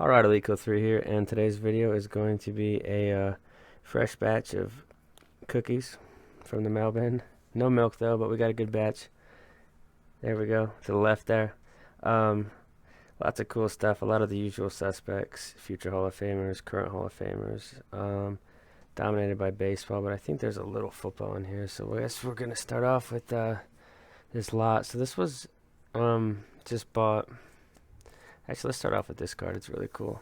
Alright, Alico3 here, and today's video is going to be a fresh batch of cookies from the mail bin. No milk though, but we got a good batch. There we go, to the left there. Lots of cool stuff, a lot of the usual suspects, future Hall of Famers, current Hall of Famers, dominated by baseball, but I think there's a little football in here, so I guess we're going to start off with this lot. So this was just bought. Actually, let's start off with this card. It's really cool.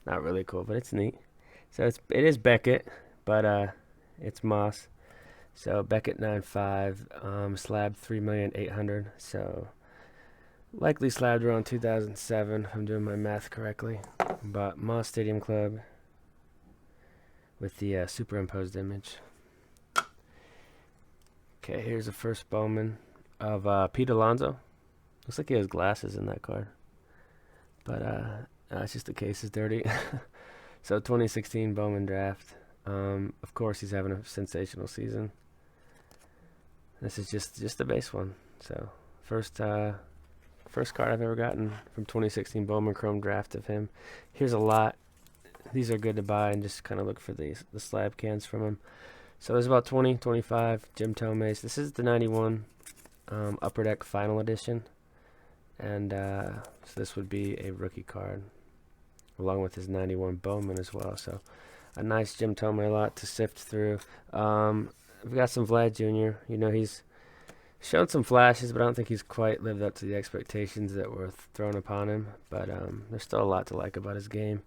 Not really cool, but it's neat. So it is Beckett, but it's Moss. So Beckett 9.5, slab 3,800,000. So likely slabbed around 2007, if I'm doing my math correctly. But Moss Stadium Club with the superimposed image. Okay, here's the first Bowman of Pete Alonso. Looks like he has glasses in that card, but it's just the case is dirty. So 2016 Bowman draft. Of course, he's having a sensational season. This is just the base one. So first card I've ever gotten from 2016 Bowman Chrome draft of him. Here's a lot. These are good to buy and just kind of look for the slab cans from him. So there's about 20, 25 Jim Thomes. This is the 91 Upper Deck Final Edition, and so this would be a rookie card along with his 91 Bowman as well. So a nice Jim Thome lot to sift through. We've got some Vlad Jr. You know, he's shown some flashes, but I don't think he's quite lived up to the expectations that were thrown upon him. But there's still a lot to like about his game.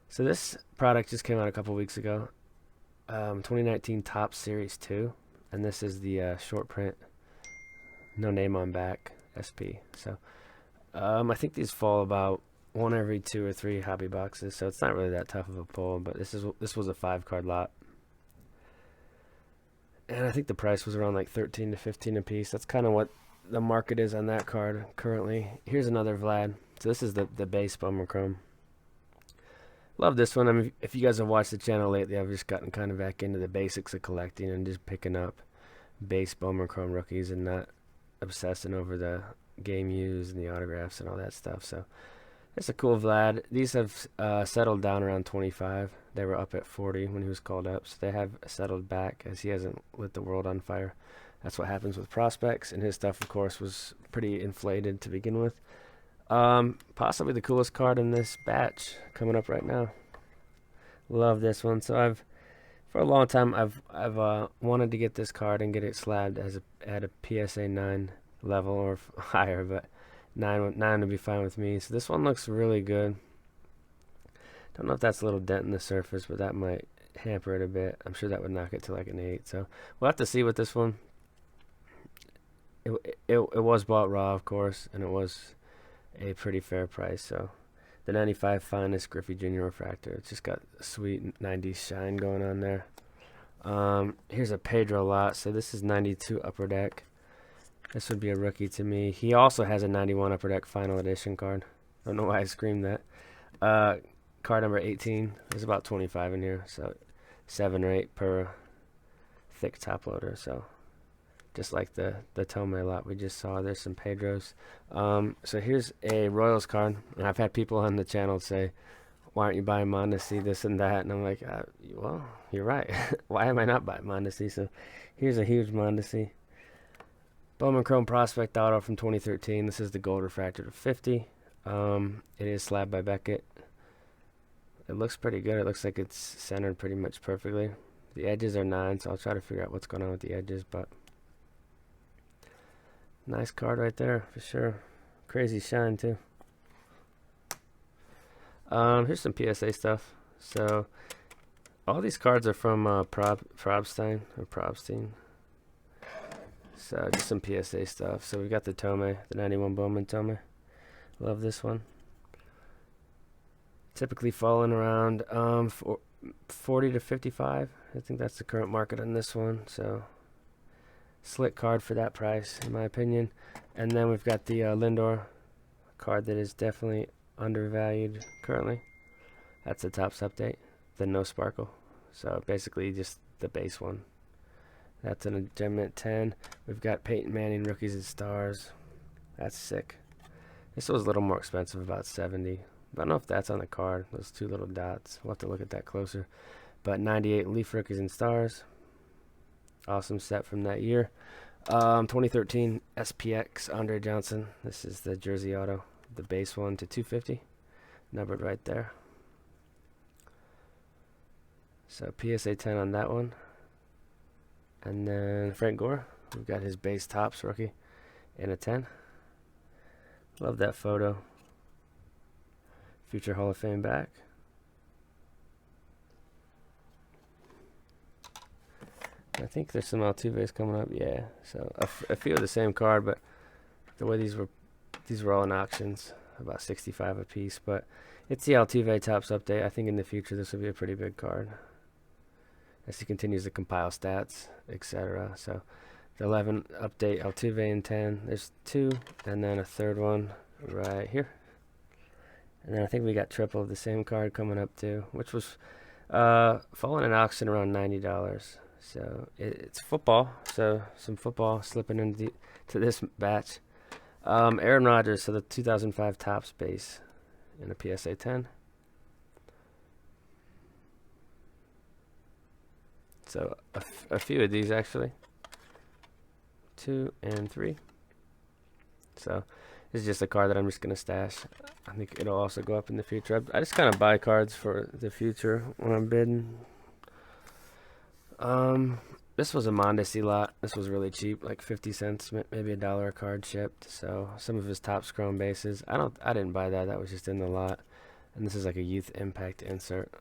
So this product just came out a couple weeks ago. 2019 Topps Series 2, and this is the short print, no name on back, SP. So I think these fall about one every 2 or 3 hobby boxes, so it's not really that tough of a pull. But this was a 5-card lot, and I think the price was around like 13 to 15 a piece. That's kind of what the market is on that card currently. Here's another Vlad. So this is the base Bowman Chrome. Love this one. I mean, if you guys have watched the channel lately, I've just gotten kind of back into the basics of collecting and just picking up base Bowman Chrome rookies and not obsessing over the game used and the autographs and all that stuff. So it's a cool Vlad. These have settled down around 25. They were up at 40 when he was called up, so they have settled back as he hasn't lit the world on fire. That's what happens with prospects, and his stuff, of course, was pretty inflated to begin with. Possibly the coolest card in this batch coming up right now. Love this one. So for a long time I've wanted to get this card and get it slabbed as at a PSA 9 level or higher, but 9 would be fine with me. So this one looks really good. Don't know if that's a little dent in the surface, but that might hamper it a bit. I'm sure that would knock it to like an 8. So we'll have to see with this one. It was bought raw, of course, and it was a pretty fair price. So the 95 Finest Griffey Jr. Refractor. It's just got a sweet 90s shine going on there. Here's a Pedro lot. So this is 92 Upper Deck. This would be a rookie to me. He also has a 91 Upper Deck Final Edition card. I don't know why I screamed that. Card number 18. There's about 25 in here, so 7 or 8 per thick top loader. So just like the Thome lot we just saw, there's some Pedros. So here's a Royals card, and I've had people on the channel say, why aren't you buying Mondesi, this and that? And I'm like, well, you're right. Why am I not buying Mondesi? So here's a huge Mondesi. Bowman Chrome Prospect Auto from 2013. This is the gold refractor to 50. It is slabbed by Beckett. It looks pretty good. It looks like it's centered pretty much perfectly. The edges are 9, so I'll try to figure out what's going on with the edges, but nice card right there for sure. Crazy shine too. Here's some PSA stuff. So all these cards are from Probstein. So just some PSA stuff. So we've got the Thome, the 91 Bowman Thome. Love this one. Typically falling around 40 to 55. I think that's the current market on this one. So slick card for that price, in my opinion. And then we've got the Lindor card that is definitely undervalued currently. That's the Topps update, the no sparkle. So basically just the base one. That's an Gem Mint 10. We've got Peyton Manning Rookies and Stars. That's sick. This was a little more expensive, about 70. I don't know if that's on the card, those two little dots. We'll have to look at that closer. But 98 Leaf Rookies and Stars. Awesome set from that year. 2013 SPX Andre Johnson. This is the jersey auto, the base one to 250, numbered right there. So PSA 10 on that one. And then Frank Gore, we've got his base Topps rookie in a 10. Love that photo. Future Hall of Fame back. I think there's some Altuve's coming up. Yeah, so a few of the same card, but the way these were all in auctions, about 65 a piece. But it's the Altuve Topps update. I think in the future this will be a pretty big card as he continues to compile stats, etc. So the 11 update Altuve in 10. There's 2, and then a third one right here. And then I think we got triple of the same card coming up too, which was falling in auction around $90. So it's football. So some football slipping into to this batch. Aaron Rodgers, so the 2005 Topps base in a PSA 10. So a few of these actually. 2 and 3. So this is just a card that I'm just gonna stash. I think it'll also go up in the future. I just kind of buy cards for the future when I'm bidding. This was a Mondesi lot. This was really cheap, like 50 cents, maybe $1 a card shipped. So some of his Topps Chrome bases. I didn't buy that. That was just in the lot. And this is like a Youth Impact insert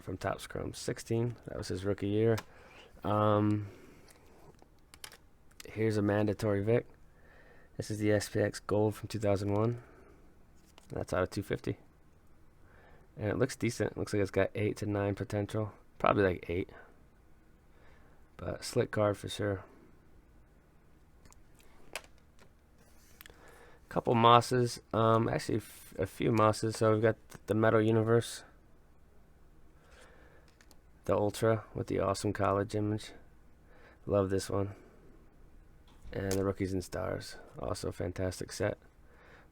from Topps Chrome 16. That was his rookie year. Here's a mandatory Vic. This is the SPX Gold from 2001. That's out of 250. And it looks decent. Looks like it's got 8 to 9 potential. Probably like 8. But slick card for sure. Couple Mosses. Actually a few Mosses. So we've got the Metal Universe. The Ultra with the awesome college image. Love this one. And the Rookies and Stars. Also a fantastic set.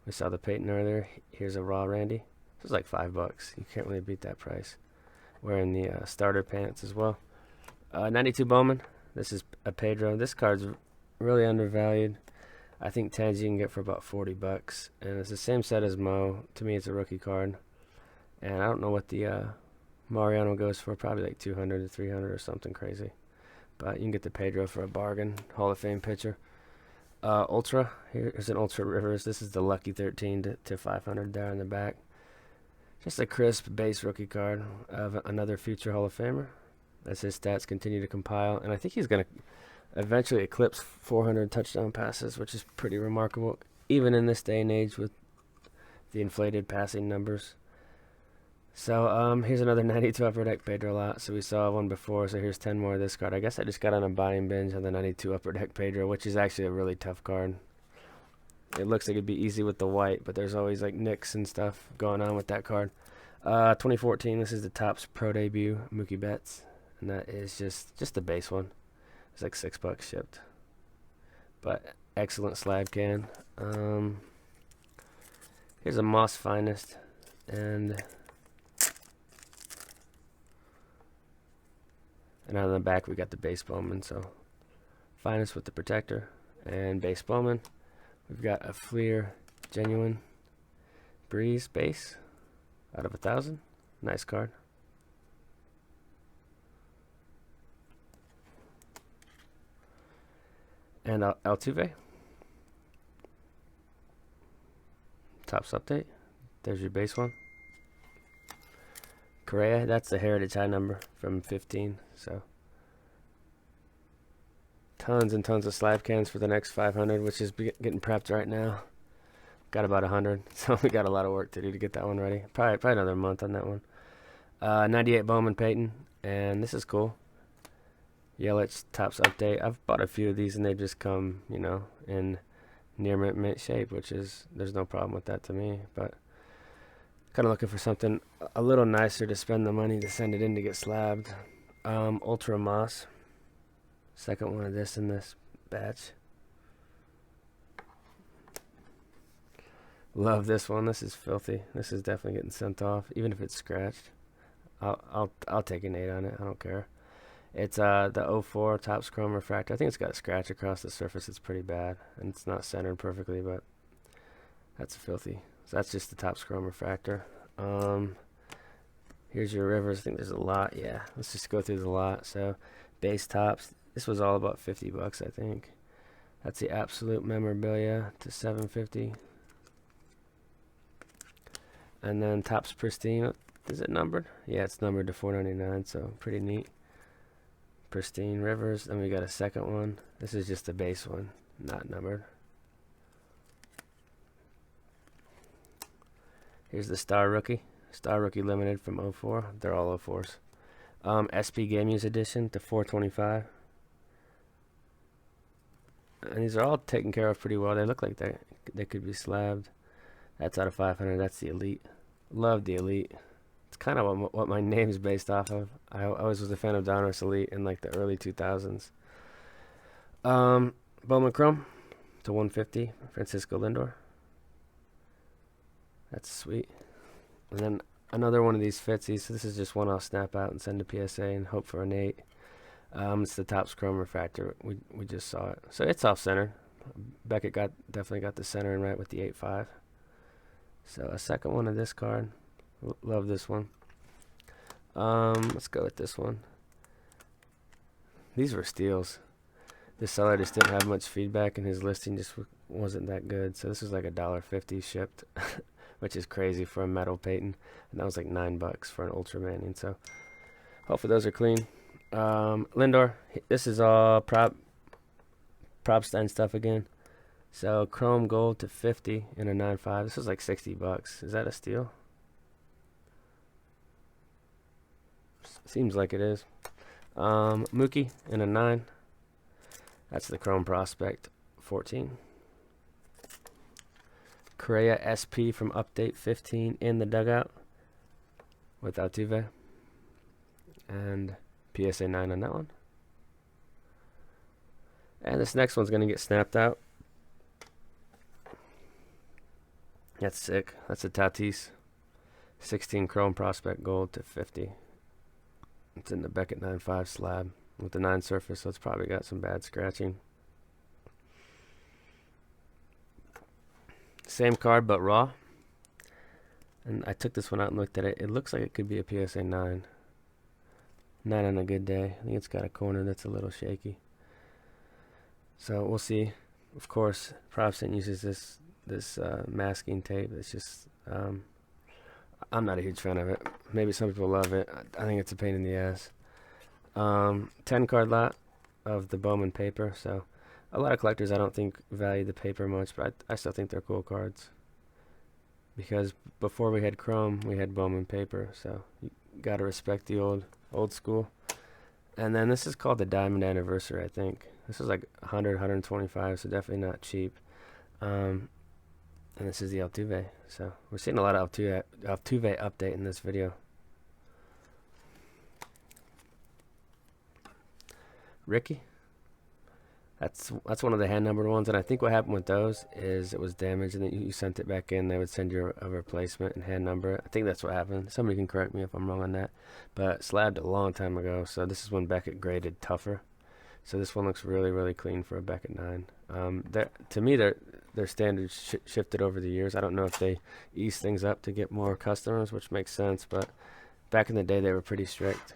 We saw the Peyton earlier. Here's a raw Randy. This is like $5. You can't really beat that price. Wearing the starter pants as well. 92 Bowman. This is a Pedro. This card's really undervalued. I think 10s you can get for about $40. And it's the same set as Mo. To me, it's a rookie card. And I don't know what the Mariano goes for. Probably like 200 to 300 or something crazy. But you can get the Pedro for a bargain. Hall of Fame pitcher. Ultra. Here's an Ultra Rivers. This is the Lucky 13 to 500 there in the back. Just a crisp base rookie card of another future Hall of Famer. As his stats continue to compile. And I think he's going to eventually eclipse 400 touchdown passes, which is pretty remarkable, even in this day and age with the inflated passing numbers. So here's another 92 Upper Deck Pedro lot. So we saw one before, so here's 10 more of this card. I guess I just got on a buying binge on the 92 Upper Deck Pedro, which is actually a really tough card. It looks like it'd be easy with the white, but there's always like nicks and stuff going on with that card. 2014, this is the Topps Pro Debut Mookie Betts. And that is just the base one. It's like $6 shipped. But excellent slab can. Here's a Moss Finest. And on the back we got the base Bowman. So Finest with the protector. And base Bowman. We've got a Fleer Genuine Breeze base out of 1,000. Nice card. And Altuve. Topps update. There's your base one. Correa, that's the Heritage High number from 15. So tons and tons of slab cans for the next 500, which is getting prepped right now. Got about 100, so we got a lot of work to do to get that one ready. Probably another month on that one. 98 Bowman Peyton, and this is cool. Yelich Topps update. I've bought a few of these and they just come, you know, in near mint shape, which is, there's no problem with that to me. But kind of looking for something a little nicer to spend the money to send it in to get slabbed. Ultra Moss. Second one of this in this batch. Love this one. This is filthy. This is definitely getting sent off, even if it's scratched. I'll take an 8 on it. I don't care. It's the 04 Topps Chrome Refractor. I think it's got a scratch across the surface. It's pretty bad, and it's not centered perfectly, but that's filthy. So that's just the Topps Chrome Refractor. Here's your Rivers. I think there's a lot. Yeah, let's just go through the lot. So base Topps. This was all about 50 bucks, I think. That's the Absolute Memorabilia to 750. And then Topps Pristine. Is it numbered? Yeah, it's numbered to 499, so pretty neat. Pristine Rivers. Then we got a second one. This is just the base one, not numbered. Here's the Star Rookie. Star Rookie Limited from 04. They're all 04s. SP Game Use Edition to 425. And these are all taken care of pretty well. They look like they could be slabbed. That's out of 500. That's the Elite. Love the Elite. It's kind of what my name's based off of. I always was a fan of Donruss Elite in like the early 2000s. Bowman Chrome to 150. Francisco Lindor. That's sweet. And then another one of these fitsies. So this is just one I'll snap out and send to PSA and hope for an 8. It's the Topps Chrome Refractor. We just saw it. So it's off-center. Beckett definitely got the centering right with the 8.5. So a second one of this card. Love this one. Let's go with this one. These were steals. This seller just didn't have much feedback, and his listing just wasn't that good. So this was like $1.50 shipped, which is crazy for a metal Peyton. And that was like $9 for an Ultra Manning. So hopefully those are clean. Lindor, this is all Propstein stuff again. So Chrome Gold to 50 in a 9.5. This is like $60. Is that a steal? Seems like it is. Mookie in a 9. That's the Chrome Prospect 14. Correa SP from Update 15 in the dugout with Altuve. And PSA 9 on that one. And this next one's going to get snapped out. That's sick. That's a Tatis 16 Chrome Prospect Gold to 50. It's in the Beckett 9.5 slab with the 9 surface, so it's probably got some bad scratching. Same card, but raw. And I took this one out and looked at it. It looks like it could be a PSA 9. 9 on a good day. I think it's got a corner that's a little shaky. So we'll see. Of course, Propstein uses this masking tape. It's just, I'm not a huge fan of it. Maybe some people love it. I think it's a pain in the ass. 10 card lot of the Bowman paper. So a lot of collectors I don't think value the paper much, but I still think they're cool cards. Because before we had Chrome, we had Bowman paper. So you gotta respect the old school. And then this is called the Diamond Anniversary, I think. This is like 100, 125, so definitely not cheap. And this is the Altuve. So we're seeing a lot of Altuve update in this video. Ricky. That's one of the hand numbered ones, and I think what happened with those is it was damaged, and then you sent it back in. They would send you a replacement and hand number it. I think that's what happened. Somebody can correct me if I'm wrong on that, but slabbed a long time ago. So this is when Beckett graded tougher. So this one looks really, really clean for a Beckett 9. To me, their standards shifted over the years. I don't know if they ease things up to get more customers, which makes sense, but back in the day they were pretty strict.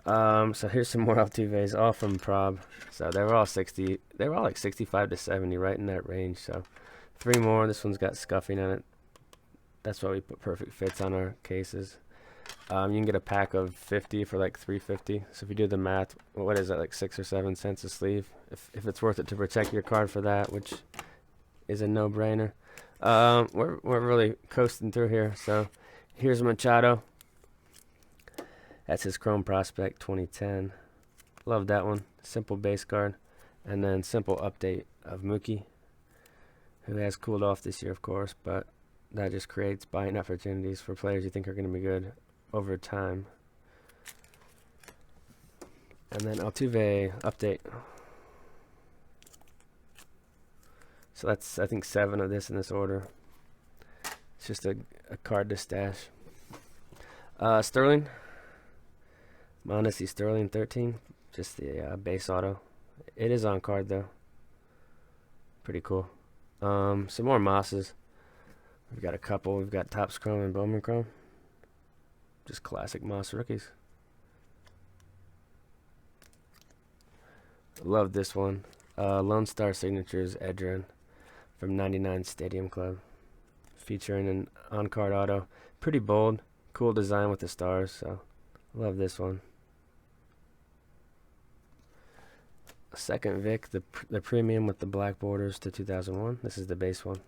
So here's some more Altuves, all from Prob. So they were all 60. They were all like 65 to 70, right in that range. So 3 more. This one's got scuffing on it. That's why we put perfect fits on our cases. You can get a pack of 50 for like $3.50. So if you do the math, what is that, like 6 or 7 cents a sleeve? If it's worth it to protect your card for that, which is a no-brainer. We're really coasting through here. So here's Machado. That's his Chrome Prospect 2010. Love that one. Simple base card. And then simple update of Mookie, who has cooled off this year, of course, but that just creates buying opportunities for players you think are going to be good over time. And then Altuve update. So that's, I think, 7 of this in this order. just a card to stash. Sterling. Mondesi Sterling 13. Just the base auto. It is on card though. Pretty cool. Some more Mosses. We've got a couple. We've got Topps Chrome and Bowman Chrome. Just classic Moss rookies. Love this one. Lone Star Signatures Edgerrin from 99 Stadium Club. Featuring an on-card auto. Pretty bold. Cool design with the stars. So, love this one. Second Vic, the premium with the black borders to 2001. This is the base one.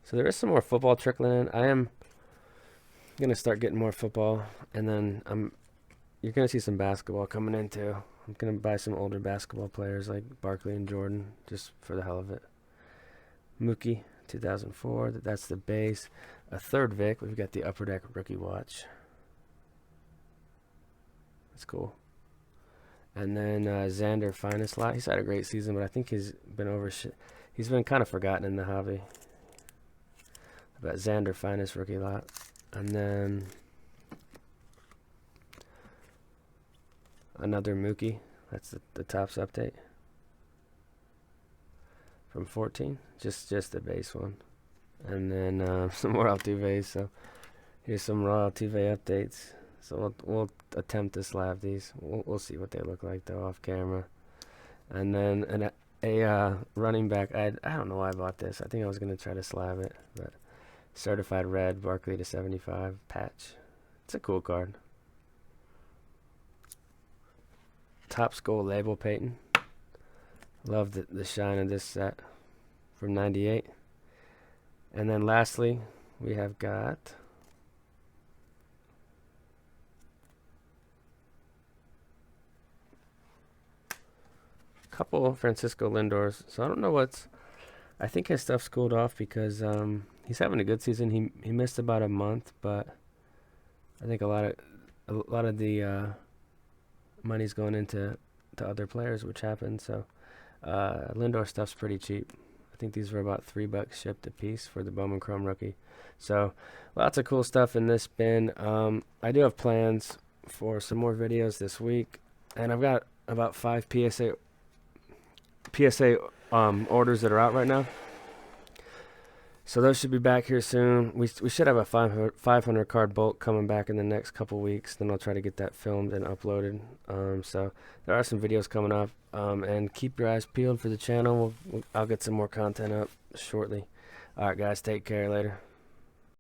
So there is some more football trickling in. I am gonna start getting more football, and then you're gonna see some basketball coming in too. I'm gonna buy some older basketball players like Barkley and Jordan, just for the hell of it. Mookie, 2004. That's the base. A third Vic. We've got the Upper Deck rookie watch. That's cool. And then Xander Finest lot. He's had a great season, but I think he's been he's been kind of forgotten in the hobby. But Xander Finest rookie lot. And then another Mookie. That's the Topps update from 14. Just the base one. And then some more Altuve's. So here's some raw Altuve updates. So we'll attempt to slab these. We'll see what they look like though off camera. And then a running back. I don't know why I bought this. I think I was gonna try to slab it, but certified red Barkley to 75 patch. It's a cool card. Topps Gold label Peyton. Love the shine of this set from 98. And then lastly, we have got couple Francisco Lindors. So I don't know I think his stuff's cooled off because he's having a good season. He missed about a month, but I think a lot of the money's going into other players, which happened. So Lindor stuff's pretty cheap. I think these were about $3 shipped a piece for the Bowman Chrome rookie. So lots of cool stuff in this bin. I do have plans for some more videos this week, and I've got about 5 PSA orders that are out right now. So those should be back here soon. We should have a 500 card bulk coming back in the next couple weeks. Then I'll try to get that filmed and uploaded. So there are some videos coming up. And keep your eyes peeled for the channel. I'll get some more content up shortly. All right, guys. Take care. Later.